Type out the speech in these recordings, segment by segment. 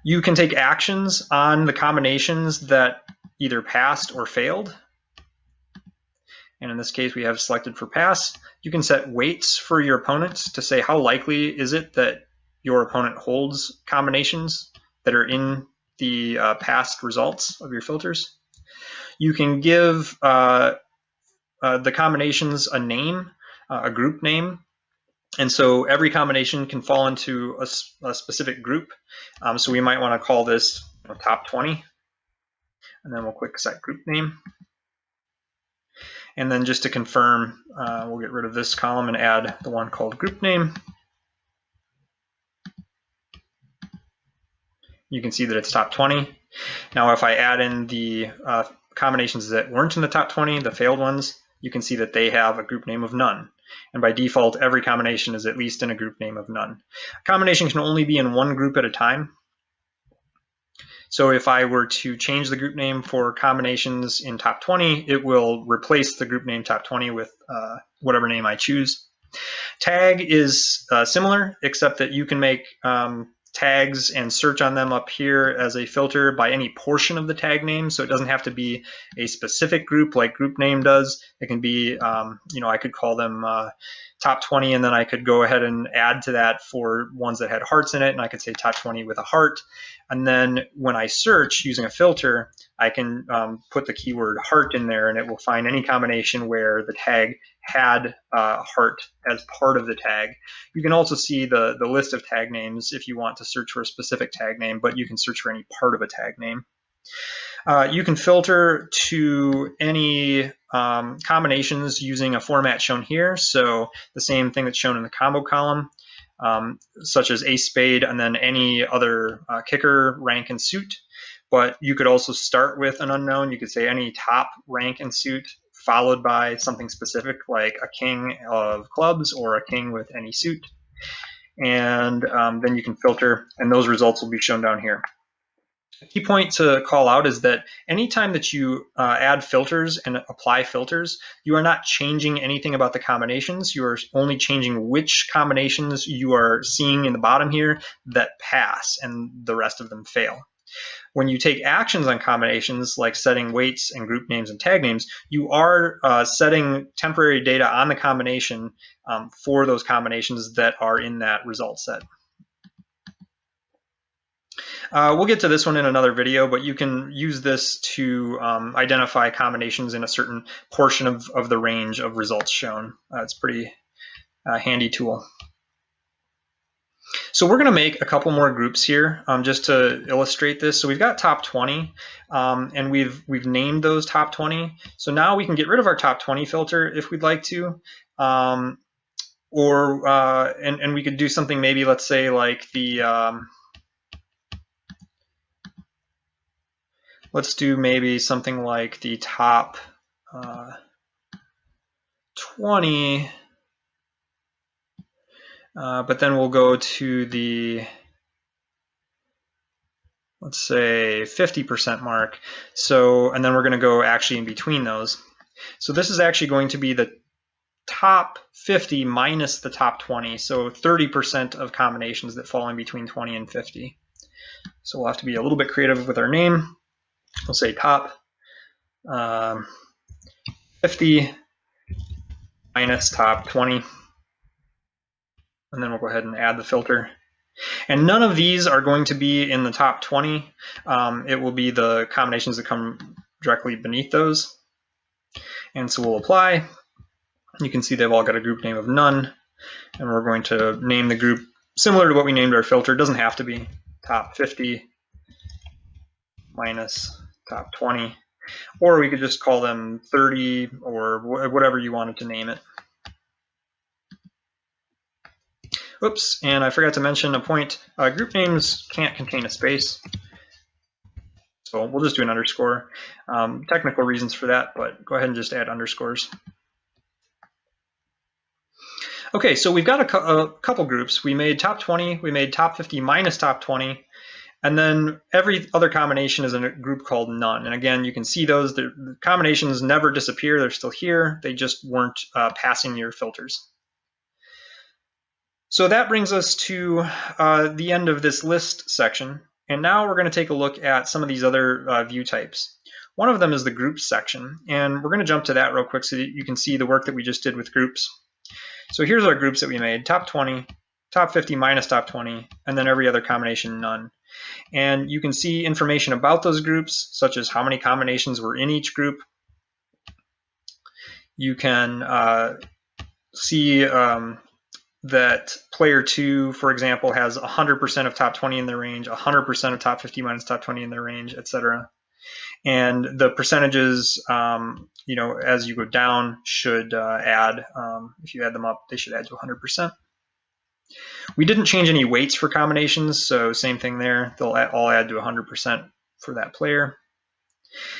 You can take actions on the combinations that either passed or failed. And in this case, we have selected for pass. You can set weights for your opponents to say how likely is it that your opponent holds combinations that are in the past results of your filters. You can give the combinations a name, a group name. And so every combination can fall into a specific group. So we might want to call this top 20. And then we'll click set group name. And then just to confirm, we'll get rid of this column and add the one called group name. You can see that it's top 20. Now if I add in the combinations that weren't in the top 20, the failed ones, you can see that they have a group name of none. And by default, every combination is at least in a group name of none. A combination can only be in one group at a time. So if I were to change the group name for combinations in top 20, it will replace the group name top 20 with whatever name I choose. Tag is similar, except that you can make tags and search on them up here as a filter by any portion of the tag name. So it doesn't have to be a specific group like group name does. It can be, I could call them top 20, and then I could go ahead and add to that for ones that had hearts in it, and I could say top 20 with a heart. And then when I search using a filter, I can put the keyword heart in there, and it will find any combination where the tag had heart as part of the tag. You can also see the list of tag names if you want to search for a specific tag name, but you can search for any part of a tag name. You can filter to any combinations using a format shown here. So the same thing that's shown in the combo column, such as ace spade and then any other kicker, rank, and suit. But you could also start with an unknown. You could say any top rank and suit followed by something specific like a king of clubs or a king with any suit. And then you can filter, and those results will be shown down here. A key point to call out is that anytime that you add filters and apply filters, you are not changing anything about the combinations. You are only changing which combinations you are seeing in the bottom here that pass and the rest of them fail. When you take actions on combinations like setting weights and group names and tag names, you are setting temporary data on the combination for those combinations that are in that result set. We'll get to this one in another video, but you can use this to identify combinations in a certain portion of the range of results shown. It's a pretty handy tool. So we're going to make a couple more groups here just to illustrate this. So we've got top 20, and we've named those top 20. So now we can get rid of our top 20 filter if we'd like to, and we could do something maybe, let's say, like the let's do maybe something like the top 20. But then we'll go to the, let's say, 50% mark. So, and then we're going to go actually in between those. So this is actually going to be the top 50 minus the top 20. So 30% of combinations that fall in between 20 and 50. So we'll have to be a little bit creative with our name. We'll say top 50 minus top 20. And then we'll go ahead and add the filter. And none of these are going to be in the top 20. It will be the combinations that come directly beneath those. And so we'll apply. You can see they've all got a group name of none. And we're going to name the group similar to what we named our filter. It doesn't have to be top 50 minus top 20. Or we could just call them 30 or whatever you wanted to name it. Oops, and I forgot to mention a point. Group names can't contain a space. So we'll just do an underscore. Technical reasons for that, but go ahead and just add underscores. Okay, so we've got a couple groups. We made top 20, we made top 50 minus top 20, and then every other combination is in a group called none. And again, you can see those. The combinations never disappear. They're still here. They just weren't passing your filters. So that brings us to the end of this list section. And now we're going to take a look at some of these other view types. One of them is the groups section, and we're going to jump to that real quick so that you can see the work that we just did with groups. So here's our groups that we made: top 20, top 50 minus top 20, and then every other combination, none. And you can see information about those groups, such as how many combinations were in each group. You can see that player 2, for example, has 100% of top 20 in their range, 100% of top 50 minus top 20 in their range, etc. And the percentages, as you go down, should add. If you add them up, they should add to 100%. We didn't change any weights for combinations, so same thing there. They'll all add to 100% for that player.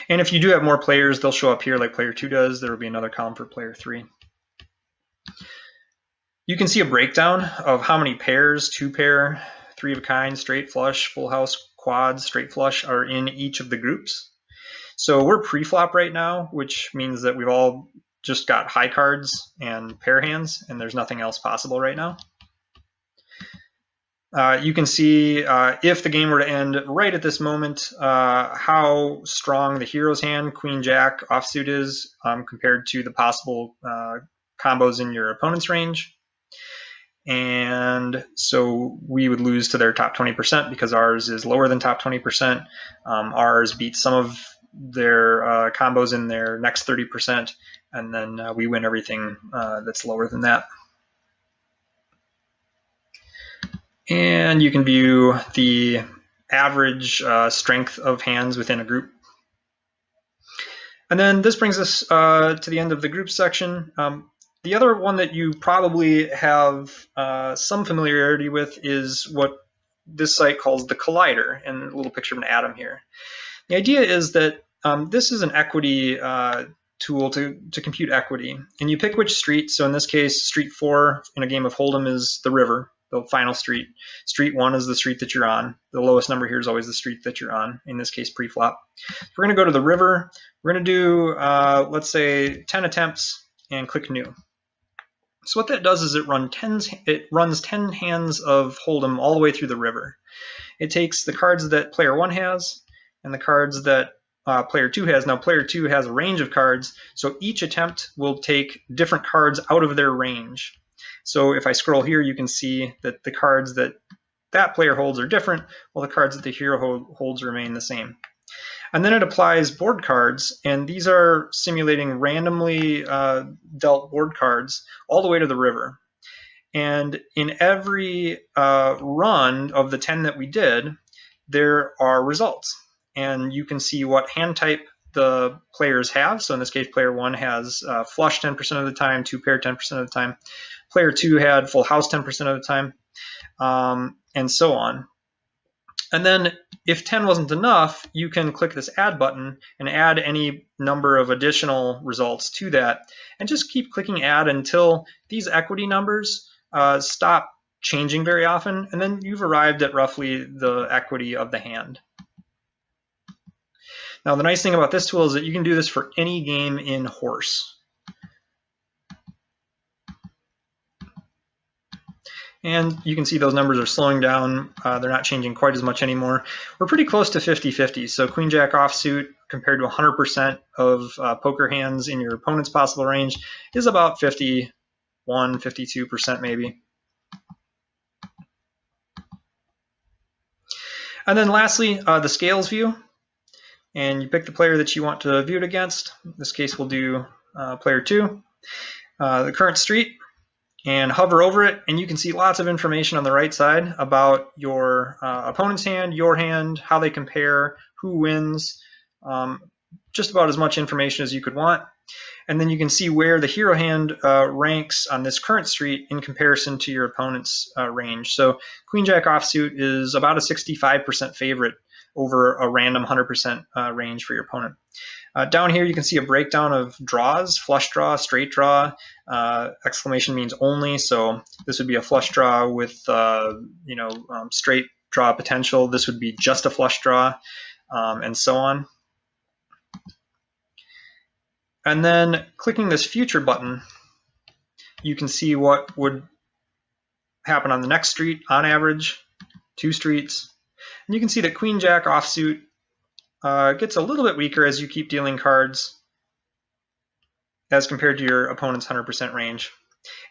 And if you do have more players, they'll show up here like player 2 does. There will be another column for player 3. You can see a breakdown of how many pairs, 2-pair, 3 of a kind, straight, flush, full house, quads, straight flush are in each of the groups. So we're pre-flop right now, which means that we've all just got high cards and pair hands, and there's nothing else possible right now. You can see if the game were to end right at this moment, how strong the hero's hand, Queen Jack offsuit, is compared to the possible combos in your opponent's range. And so we would lose to their top 20% because ours is lower than top 20%. Ours beats some of their combos in their next 30%, and then we win everything that's lower than that. And you can view the average strength of hands within a group. And then this brings us to the end of the group section. The other one that you probably have some familiarity with is what this site calls the collider, and a little picture of an atom here. The idea is that this is an equity tool to compute equity, and you pick which street. So in this case, street 4 in a game of Hold'em is the river, the final street. Street 1 is the street that you're on. The lowest number here is always the street that you're on, in this case pre-flop. We're going to go to the river. We're going to do, let's say, 10 attempts and click new. So what that does is it runs 10 hands of Hold'em all the way through the river. It takes the cards that player 1 has and the cards that player 2 has. Now player 2 has a range of cards, so each attempt will take different cards out of their range. So if I scroll here, you can see that the cards that that player holds are different, while the cards that the hero holds remain the same. And then it applies board cards, and these are simulating randomly dealt board cards all the way to the river. And in every run of the 10 that we did, there are results. And you can see what hand type the players have. So in this case, player 1 has flush 10% of the time, 2-pair 10% of the time. Player 2 had full house 10% of the time, and so on. And then if 10 wasn't enough, you can click this add button and add any number of additional results to that, and just keep clicking add until these equity numbers stop changing very often, and then you've arrived at roughly the equity of the hand. Now the nice thing about this tool is that you can do this for any game in horse. And you can see those numbers are slowing down. They're not changing quite as much anymore. We're pretty close to 50-50. So Queen Jack offsuit compared to 100% of poker hands in your opponent's possible range is about 51, 52% maybe. And then lastly, the scales view. And you pick the player that you want to view it against. In this case, we'll do player 2, the current street, and hover over it, and you can see lots of information on the right side about your opponent's hand, your hand, how they compare, who wins, just about as much information as you could want. And then you can see where the hero hand ranks on this current street in comparison to your opponent's range. So Queen Jack offsuit is about a 65% favorite over a random 100% range for your opponent. Down here you can see a breakdown of draws: flush draw, straight draw, exclamation means only, so this would be a flush draw with straight draw potential. This would be just a flush draw, and so on. And then clicking this future button, you can see what would happen on the next street on average, 2 streets. And you can see that Queen Jack offsuit gets a little bit weaker as you keep dealing cards as compared to your opponent's 100% range.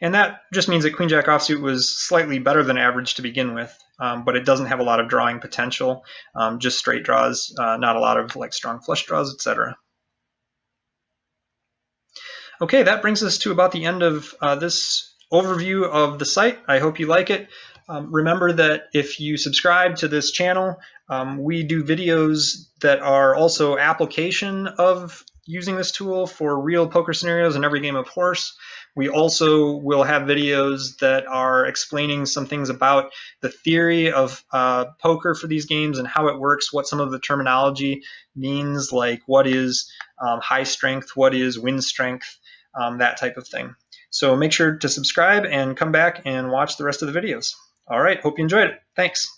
And that just means that Queen Jack offsuit was slightly better than average to begin with, but it doesn't have a lot of drawing potential, just straight draws, not a lot of like strong flush draws, etc. Okay, that brings us to about the end of this overview of the site. I hope you like it. Remember that if you subscribe to this channel, we do videos that are also application of using this tool for real poker scenarios in every game of horse. We also will have videos that are explaining some things about the theory of poker for these games and how it works, what some of the terminology means, like what is high strength, what is win strength, that type of thing. So make sure to subscribe and come back and watch the rest of the videos. All right, hope you enjoyed it. Thanks.